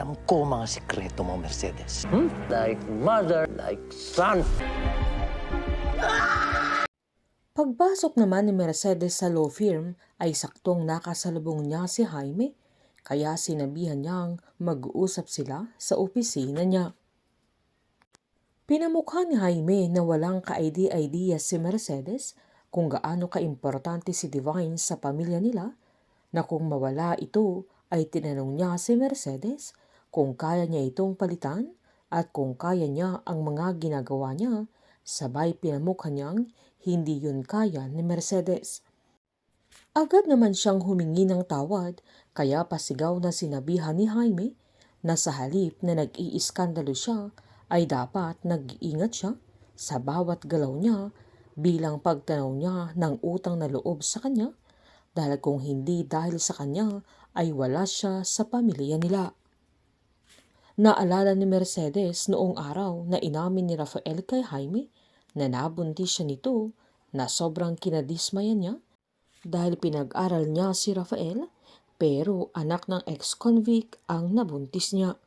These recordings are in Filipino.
Alam ko mga sikreto mo, Mercedes. Like mother, like son. Pagpasok naman ni Mercedes sa law firm ay saktong nakasalubong niya si Jaime, kaya sinabihan niyang mag-uusap sila sa opisina niya. Pinamukha ni Jaime na walang ka-idea si Mercedes kung gaano kaimportante si Divine sa pamilya nila, na kung mawala ito ay tinanong niya si Mercedes kung kaya niya itong palitan at kung kaya niya ang mga ginagawa niya, sabay pinamukha niyang hindi yun kaya ni Mercedes. Agad naman siyang humingi ng tawad, kaya pasigaw na sinabihan ni Jaime na sa halip na nag-iiskandalo siya ay dapat nag-iingat siya sa bawat galaw niya bilang pagtanaw niya ng utang na loob sa kanya, dahil kung hindi dahil sa kanya ay wala siya sa pamilya nila. Naalala ni Mercedes noong araw na inamin ni Rafael kay Jaime na nabuntis siya nito, na sobrang kinadismayan niya dahil pinag-aral niya si Rafael pero anak ng ex-convict ang nabuntis niya.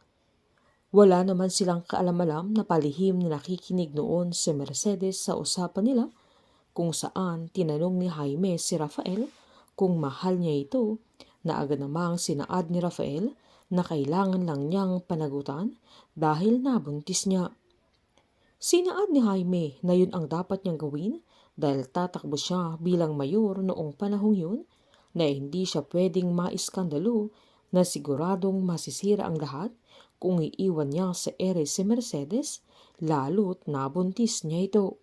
Wala naman silang kaalam-alam na palihim na nakikinig noon si Mercedes sa usapan nila, kung saan tinanong ni Jaime si Rafael kung mahal niya ito, na agad namang sinaad ni Rafael na kailangan lang niyang panagutan dahil nabuntis niya. Sinaad ni Jaime na yun ang dapat niyang gawin dahil tatakbo siya bilang mayor noong panahong yun, na hindi siya pwedeng maiskandalo na siguradong masisira ang lahat kung iiwan niya sa ere si Mercedes, lalo't nabuntis niya ito.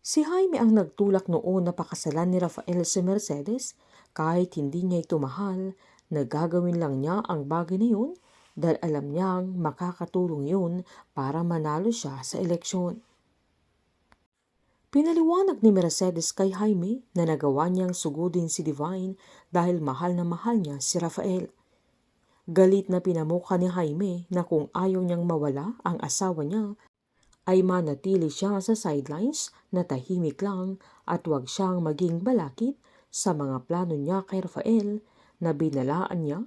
Si Jaime ang nagtulak noon na pakasalan ni Rafael si Mercedes kahit hindi niya ito mahal, na gagawin lang niya ang bagay na yun dahil alam niyang makakatulong yun para manalo siya sa eleksyon. Pinaliwanag ni Mercedes kay Jaime na nagawa niyang sugudin si Divine dahil mahal na mahal niya si Rafael. Galit na pinamukha ni Jaime na kung ayaw niyang mawala ang asawa niya, ay manatili siya sa sidelines na tahimik lang at huwag siyang maging balakid sa mga plano niya kay Rafael, na binalaan niya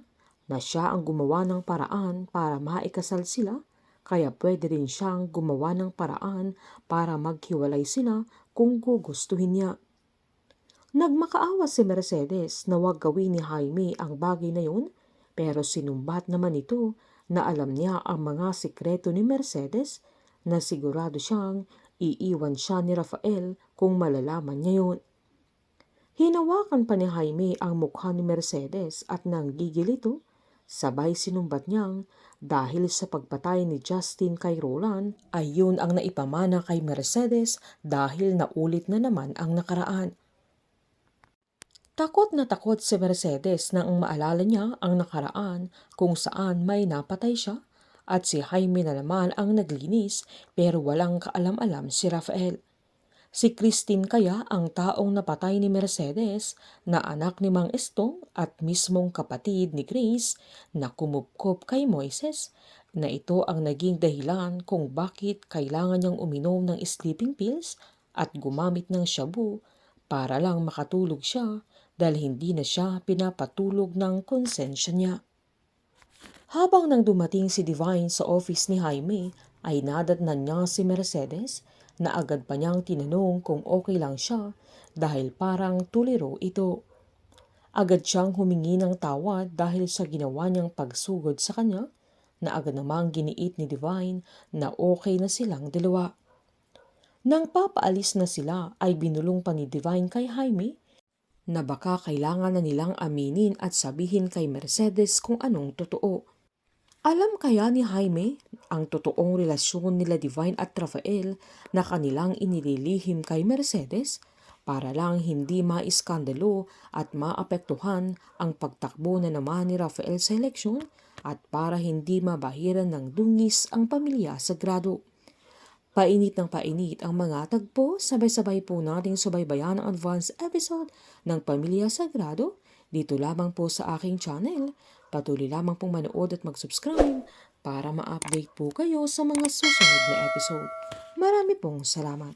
na siya ang gumawa ng paraan para maikasal sila, kaya pwede rin siyang gumawa ng paraan para maghiwalay sila kung gugustuhin niya. Nagmakaawa si Mercedes na huwag gawin ni Jaime ang bagay na yun, pero sinumbat naman ito na alam niya ang mga sikreto ni Mercedes, na sigurado siyang iiwan siya ni Rafael kung malalaman niya yun. Hinawakan pa ni Jaime ang mukha ni Mercedes at nanggigil ito, sabay sinumbat niyang dahil sa pagpatay ni Justin kay Roland ay yun ang naipamana kay Mercedes dahil naulit na naman ang nakaraan. Takot na takot si Mercedes nang maalala niya ang nakaraan kung saan may napatay siya, at si Jaime na naman ang naglinis pero walang kaalam-alam si Rafael. Si Christine kaya ang taong napatay ni Mercedes, na anak ni Mang Estong at mismong kapatid ni Grace na kumupkop kay Moises, na ito ang naging dahilan kung bakit kailangan niyang uminom ng sleeping pills at gumamit ng shabu para lang makatulog siya dahil hindi na siya pinapatulog ng konsensya niya. Habang nang dumating si Divine sa office ni Jaime, ay nadatnan niya si Mercedes, na agad pa niyang tinanong kung okay lang siya dahil parang tuliro ito. Agad siyang humingi ng tawad dahil sa ginawa niyang pagsugod sa kanya, na agad namang giniit ni Divine na okay na silang dalawa. Nang papaalis na sila ay binulong pa ni Divine kay Jaime na baka kailangan na nilang aminin at sabihin kay Mercedes kung anong totoo. Alam kaya ni Jaime ang totoong relasyon nila Divine at Rafael na kanilang inililihim kay Mercedes para lang hindi maiskandalo at maapektuhan ang pagtakbo na naman ni Rafael sa eleksyon, at para hindi mabahiran ng dungis ang pamilya Sagrado. Painit ng painit ang mga tagpo, sabay-sabay po nating subaybayan ang advance episode ng Pamilya Sagrado dito lamang po sa aking channel. Patuloy lamang pong manood at mag-subscribe para ma-update po kayo sa mga susunod na episode. Marami pong salamat.